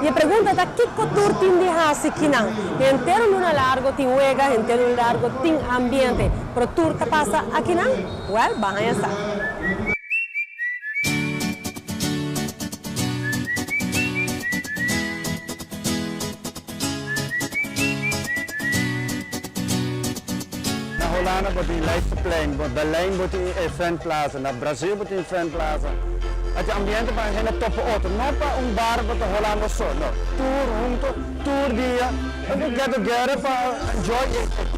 E a pergunta é que cultura tem de raça aqui não? Inteiro luna largo tem uega, inteiro luna largo tem ambiente. Pero tour que passa aqui não? Well, bahaya sa. Na Holanda wordt die Leidseplein, Berlijn wordt die event plaza, na Brazil wordt die event plaza. Het ambiente van geen toppe auto, não para bar wat de Holanda só, no. Tour, tour dia, we get together para enjoy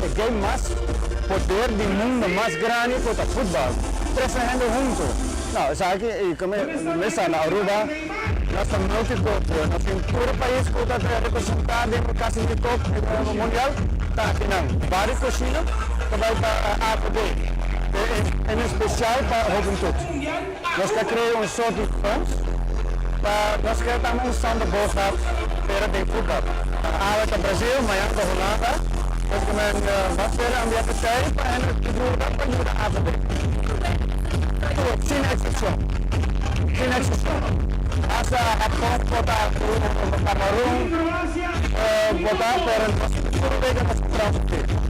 a game mas poder di mundo mais grande para o futebol. Trefendo junto. Não, sabe que como nessa na Aruba, nós somos multicultural, nós temos todo o país que está representado dentro do caso de top mundial, tá aqui não. Várias cozinhas que vai para a APD. Em especial para a juventude. Nós queremos criar um sorte de fãs, nós queremos dar uma som de boodschap para o futebol. Awe do Brasil, amanhã da Holanda, nós queremos fazer a ambiente sério para ajudar a APD. Sem exceção. Sem exceção. Essa a ponto botar o Camarão, botar para o nosso futuro.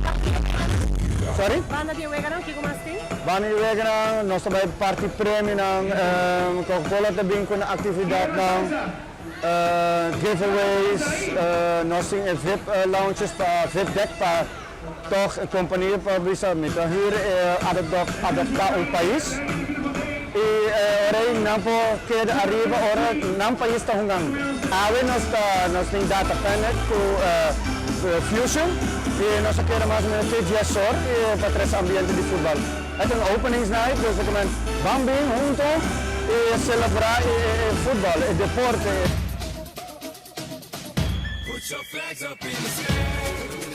Sorry? Banda de Wega não, que como assim? Banda de Wega não, nós também parte prêmio não, Coca-Cola também com atividade não, giveaways, nós temos VIP lounges para VIP deck para toch a companhia para bisa mita hier adaptar país e ora não pode arriba ora não país está jogando. Ave nós tem data planet com Fusion. E nós queremos mais ou menos 3 dias só para trazer ambiente de futebol. É uma openings night, dus we kunnen bambing, junto e celebrar futebol, e deporte. Put your flags up in the sky.